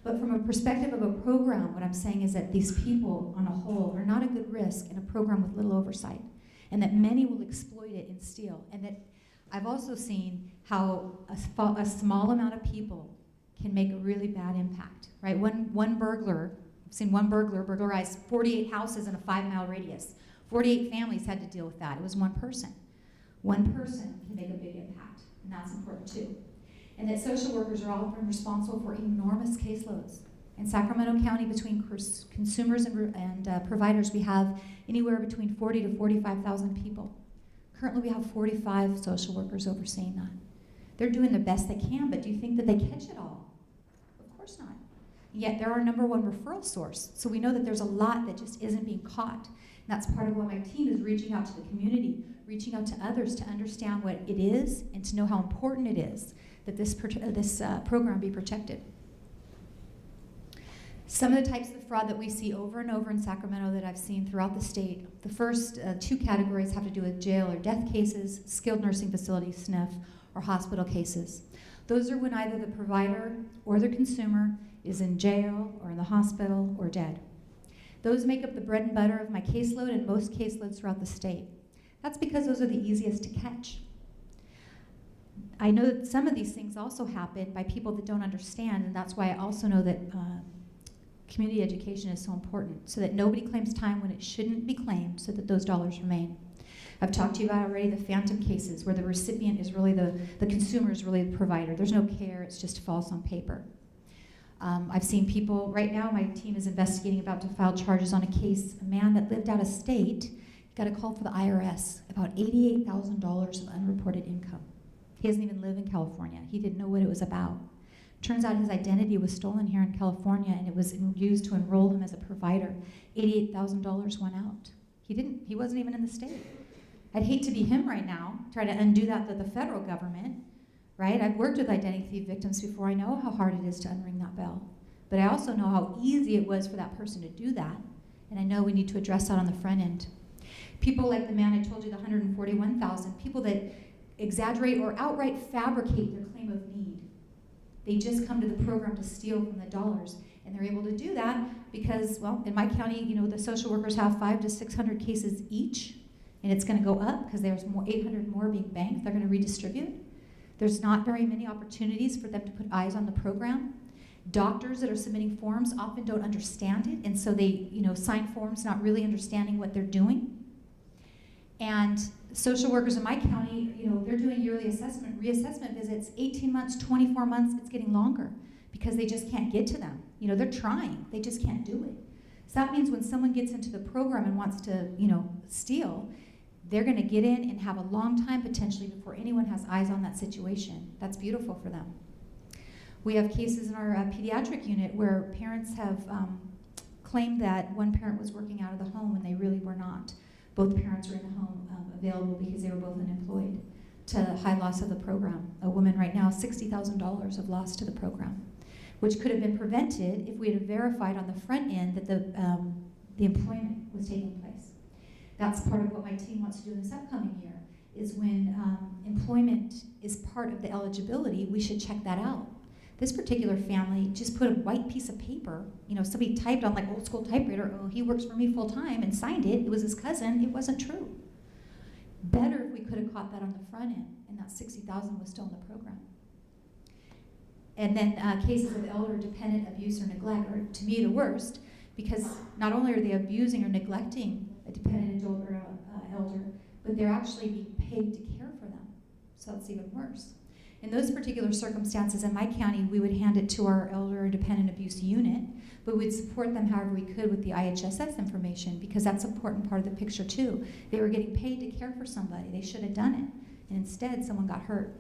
But from a perspective of a program, what I'm saying is that these people on a whole are not a good risk in a program with little oversight, and that many will exploit it and steal. And that I've also seen how a small amount of people can make a really bad impact, right? One burglar, I've seen one burglar burglarize 48 houses in a 5-mile radius. 48 families had to deal with that. It was one person. One person can make a big impact, and that's important too. And that social workers are often responsible for enormous caseloads. In Sacramento County, between consumers and providers, we have anywhere between 40 to 45,000 people. Currently, we have 45 social workers overseeing that. They're doing the best they can, but do you think that they catch it all? Of course not. And yet, they're our #1 referral source. So we know that there's a lot that just isn't being caught. And that's part of why my team is reaching out to the community, reaching out to others to understand what it is and to know how important it is that this program be protected. Some of the types of fraud that we see over and over in Sacramento that I've seen throughout the state, the first 2 categories have to do with jail or death cases, skilled nursing facilities, SNF, or hospital cases. Those are when either the provider or the consumer is in jail or in the hospital or dead. Those make up the bread and butter of my caseload and most caseloads throughout the state. That's because those are the easiest to catch. I know that some of these things also happen by people that don't understand, and that's why I also know that community education is so important, so that nobody claims time when it shouldn't be claimed, so that those dollars remain. I've talked to you about already the phantom cases, where the recipient is really the consumer is really the provider. There's no care, it's just false on paper. I've seen people, right now my team is investigating, about to file charges on a case, a man that lived out of state, got a call for the IRS, about $88,000 of unreported income. He doesn't even live in California. He didn't know what it was about. Turns out his identity was stolen here in California, and it was used to enroll him as a provider. $88,000 went out. He wasn't even in the state. I'd hate to be him right now, try to undo that with the federal government, right? I've worked with identity thief victims before. I know how hard it is to unring that bell. But I also know how easy it was for that person to do that, and I know we need to address that on the front end. People like the man I told you, the 141,000, people that exaggerate or outright fabricate their claim of need. They just come to the program to steal from the dollars, and they're able to do that because, well, in my county, you know, the social workers have 500 to 600 cases each, and it's going to go up because there's 800 more being banked. They're going to redistribute. There's not very many opportunities for them to put eyes on the program. Doctors that are submitting forms often don't understand it, and so they, sign forms not really understanding what they're doing. And social workers in my county, they're doing yearly reassessment visits, 18 months, 24 months, it's getting longer because they just can't get to them. They're trying, they just can't do it. So that means when someone gets into the program and wants to, steal, they're gonna get in and have a long time potentially before anyone has eyes on that situation. That's beautiful for them. We have cases in our pediatric unit where parents have claimed that one parent was working out of the home when they really were not. Both parents were in the home available because they were both unemployed, to high loss of the program. A woman right now, $60,000 of loss to the program, which could have been prevented if we had verified on the front end that the employment was taking place. That's part of what my team wants to do in this upcoming year, is when employment is part of the eligibility, we should check that out. This particular family just put a white piece of paper, somebody typed on like old school typewriter, oh, he works for me full time, and signed it. It was his cousin. It wasn't true. Better if we could have caught that on the front end, and that $60,000 was still in the program. And then cases of elder dependent abuse or neglect are, to me, the worst, because not only are they abusing or neglecting a dependent adult or elder, but they're actually being paid to care for them. So it's even worse. In those particular circumstances in my county, we would hand it to our elder dependent abuse unit, but we'd support them however we could with the IHSS information, because that's an important part of the picture too. They were getting paid to care for somebody. They should have done it, and instead someone got hurt.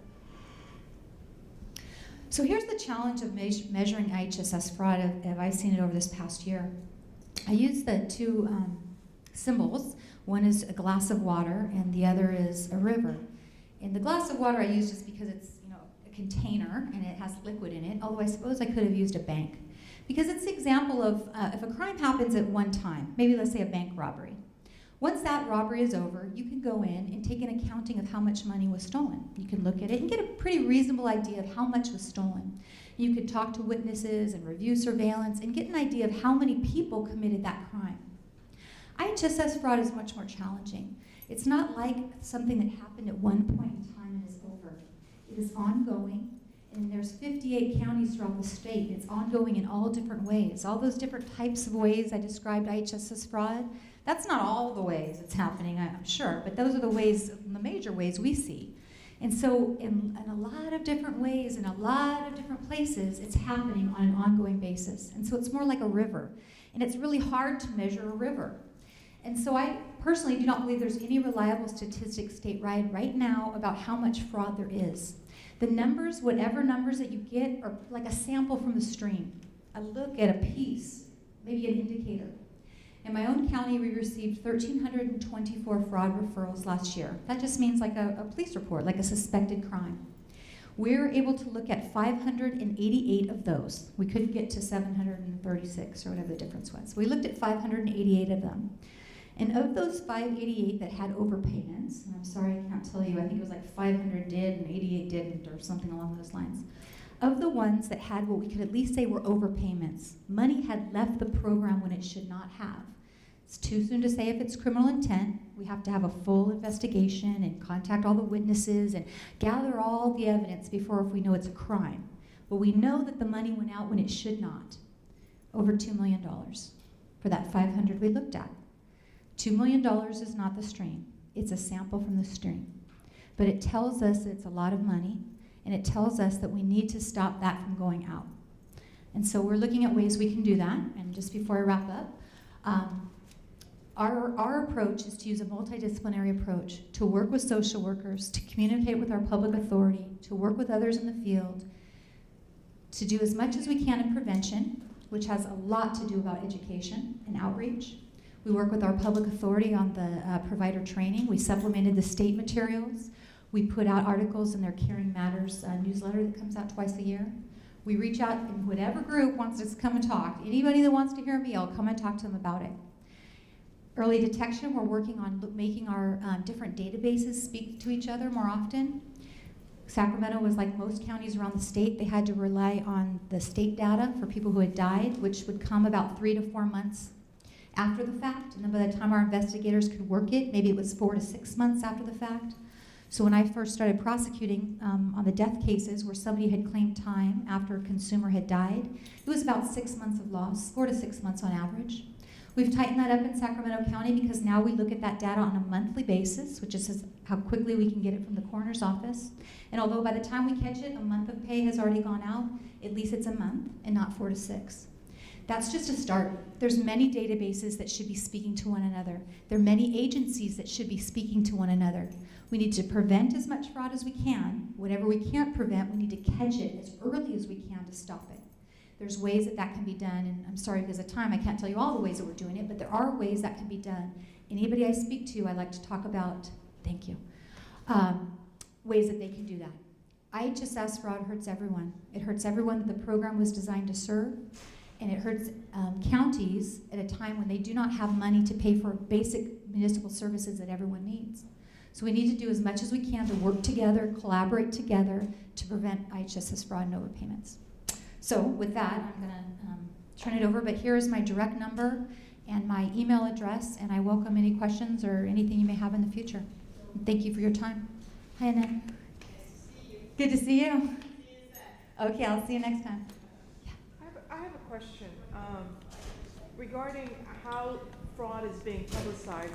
So here's the challenge of measuring IHSS fraud as I've seen it over this past year. I use the two symbols. One is a glass of water, and the other is a river. And the glass of water I use just because it's a container and it has liquid in it, although I suppose I could have used a bank. Because it's the example of if a crime happens at one time, maybe let's say a bank robbery. Once that robbery is over, you can go in and take an accounting of how much money was stolen. You can look at it and get a pretty reasonable idea of how much was stolen. You could talk to witnesses and review surveillance and get an idea of how many people committed that crime. IHSS fraud is much more challenging. It's not like something that happened at one point in time and is over. It is ongoing, and there's 58 counties throughout the state. It's ongoing in all different ways. All those different types of ways I described IHSS fraud, that's not all the ways it's happening, I'm sure, but those are the ways, the major ways we see. And so in a lot of different ways, in a lot of different places, it's happening on an ongoing basis. And so it's more like a river. And it's really hard to measure a river. And so I personally do not believe there's any reliable statistics statewide right now about how much fraud there is. The numbers, whatever numbers that you get, are like a sample from the stream. A look at a piece, maybe an indicator. In my own county, we received 1,324 fraud referrals last year. That just means like a police report, like a suspected crime. We were able to look at 588 of those. We couldn't get to 736 or whatever the difference was. We looked at 588 of them. And of those 588 that had overpayments, and I'm sorry I can't tell you, I think it was like 500 did and 88 didn't, or something along those lines. Of the ones that had what we could at least say were overpayments, money had left the program when it should not have. It's too soon to say if it's criminal intent. We have to have a full investigation and contact all the witnesses and gather all the evidence before if we know it's a crime. But we know that the money went out when it should not. Over $2 million for that 500 we looked at. $2 million is not the stream. It's a sample from the stream. But it tells us it's a lot of money, and it tells us that we need to stop that from going out. And so we're looking at ways we can do that. And just before I wrap up, our approach is to use a multidisciplinary approach, to work with social workers, to communicate with our public authority, to work with others in the field, to do as much as we can in prevention, which has a lot to do about education and outreach. We work with our public authority on the provider training. We supplemented the state materials. We put out articles in their Caring Matters newsletter that comes out twice a year. We reach out, and whatever group wants us to come and talk, anybody that wants to hear me, I'll come and talk to them about it. Early detection, we're working on making our different databases speak to each other more often. Sacramento was like most counties around the state. They had to rely on the state data for people who had died, which would come about 3 to 4 months after the fact. And then by the time our investigators could work it, maybe it was 4 to 6 months after the fact. So when I first started prosecuting on the death cases where somebody had claimed time after a consumer had died, it was about 6 months of loss, 4 to 6 months on average. We've tightened that up in Sacramento County because now we look at that data on a monthly basis, which is how quickly we can get it from the coroner's office. And although by the time we catch it, a month of pay has already gone out, at least it's a month and not 4 to 6. That's just a start. There's many databases that should be speaking to one another. There are many agencies that should be speaking to one another. We need to prevent as much fraud as we can. Whatever we can't prevent, we need to catch it as early as we can to stop it. There's ways that that can be done, and I'm sorry because of time, I can't tell you all the ways that we're doing it, but there are ways that can be done. Anybody I speak to, I like to talk about, thank you, ways that they can do that. IHSS fraud hurts everyone. It hurts everyone that the program was designed to serve, and it hurts counties at a time when they do not have money to pay for basic municipal services that everyone needs. So we need to do as much as we can to work together, collaborate together to prevent IHSS fraud and overpayments. So with that, I'm going to turn it over, but here is my direct number and my email address, and I welcome any questions or anything you may have in the future. Thank you for your time. Hi, Annette. Good to see you. Okay, I'll see you next time. Yeah. I have a question regarding how fraud is being publicized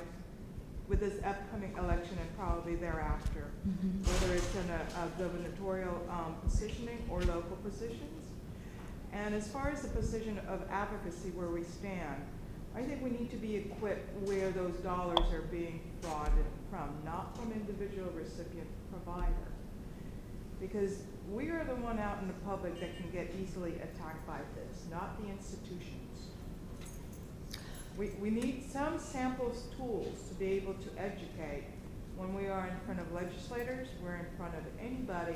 with this upcoming election and probably thereafter, whether it's in a gubernatorial positioning or local positions. And as far as the position of advocacy where we stand, I think we need to be equipped where those dollars are being frauded from, not from individual recipient provider. Because we are the one out in the public that can get easily attacked by this, not the institutions. We need some samples tools to be able to educate when we are in front of legislators, we're in front of anybody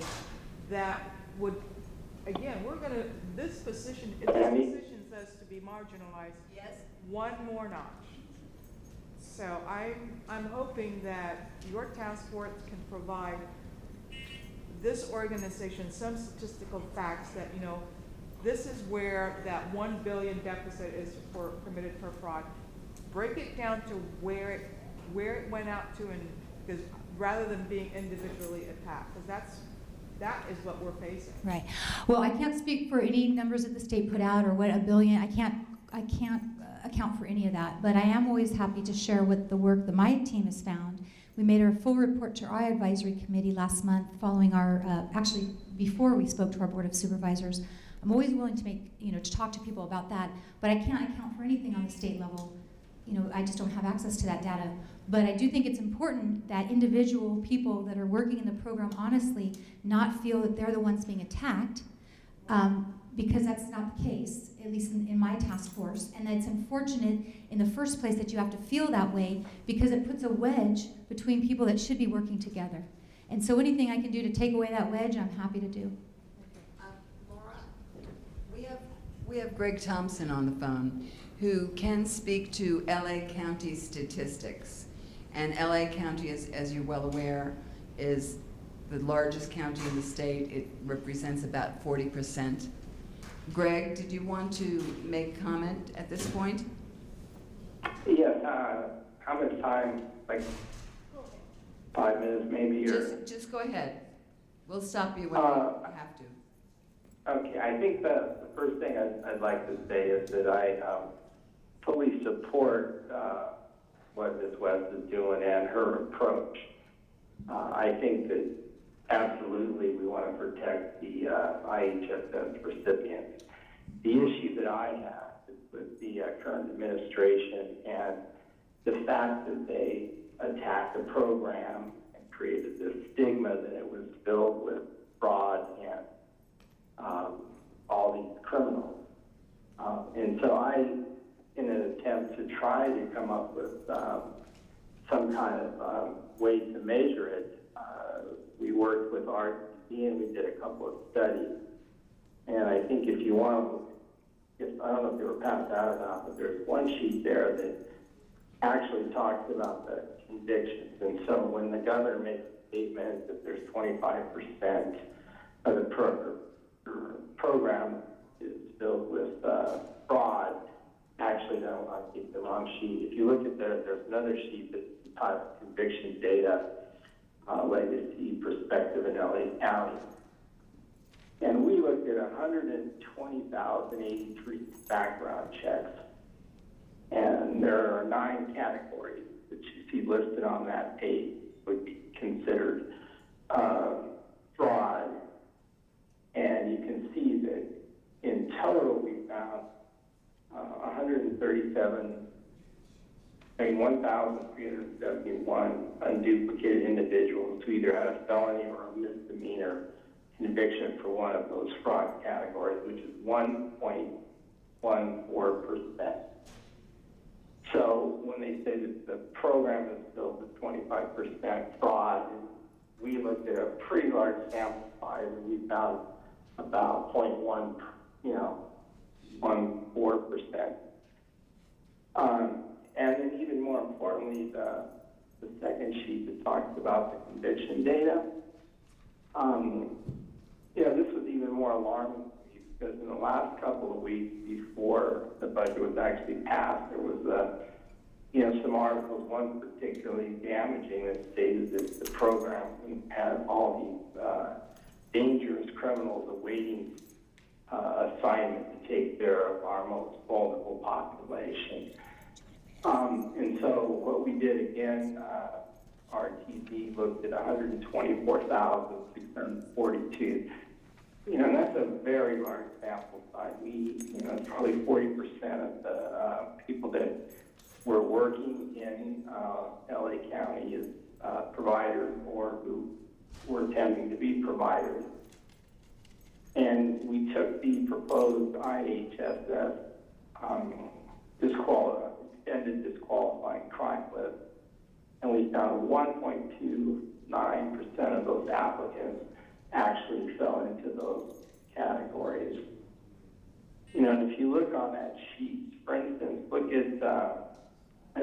that would, again, this position positions us to be marginalized. Yes. One more notch. So I'm hoping that your task force can provide this organization some statistical facts that, this is where that 1 billion deficit is committed for fraud. Break it down to where it went out to, and because rather than being individually attacked, because that is what we're facing. Right. Well, I can't speak for any numbers that the state put out or what a billion. I can't account for any of that. But I am always happy to share with the work that my team has found. We made our full report to our advisory committee last month, following our actually before we spoke to our board of supervisors. I'm always willing to to talk to people about that, but I can't account for anything on the state level. I just don't have access to that data. But I do think it's important that individual people that are working in the program honestly not feel that they're the ones being attacked, because that's not the case, at least in my task force. And it's unfortunate in the first place that you have to feel that way, because it puts a wedge between people that should be working together. And so anything I can do to take away that wedge, I'm happy to do. Laura, we have Greg Thompson on the phone, who can speak to LA County statistics. And LA County, as you're well aware, is the largest county in the state. It represents about 40%. Greg, did you want to make comment at this point? Yes, how much time, like 5 minutes maybe? Just go ahead. We'll stop you when you have to. Okay, I think the first thing I'd like to say is that I fully support what Ms. West is doing and her approach. I think that absolutely we want to protect the IHSS recipients. The issue that I have is with the current administration and the fact that they attacked the program and created this stigma that it was filled with fraud and all these criminals. And so in an attempt to try to come up with some kind of way to measure it, we worked with RTC and we did a couple of studies. And I think if you want to, I don't know if they were passed out or not, but there's one sheet there that actually talks about the convictions. And so when the governor makes a statement that there's 25% of the program is filled with fraud, actually, no, I think the wrong sheet. If you look at there's another sheet that's entitled Conviction Data, Legacy Perspective in LA County. And we looked at 120,083 background checks. And there are 9 categories that you see listed on that page would be considered fraud. And you can see that in total we found 1,371 unduplicated individuals who either had a felony or a misdemeanor conviction for one of those fraud categories, which is 1.14%. So when they say that the program is filled with 25% fraud, we looked at a pretty large sample size and we found about 0.14%. And then even more importantly, the second sheet that talks about the conviction data. This was even more alarming because in the last couple of weeks before the budget was actually passed, there was some articles, one particularly damaging, that stated that the program had all these dangerous criminals awaiting assignment to take care of our most vulnerable population. And so what we did again, RTD looked at 124,642. And that's a very large sample size. It's probably 40% of the people that were working in LA County as providers or who were attempting to be providers. And we took the proposed IHSS extended disqualifying crime list, and we found 1.29% of those applicants actually fell into those categories. And if you look on that sheet, for instance, look at, I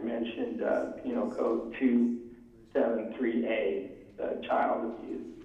mentioned Penal Code 273A, the child abuse.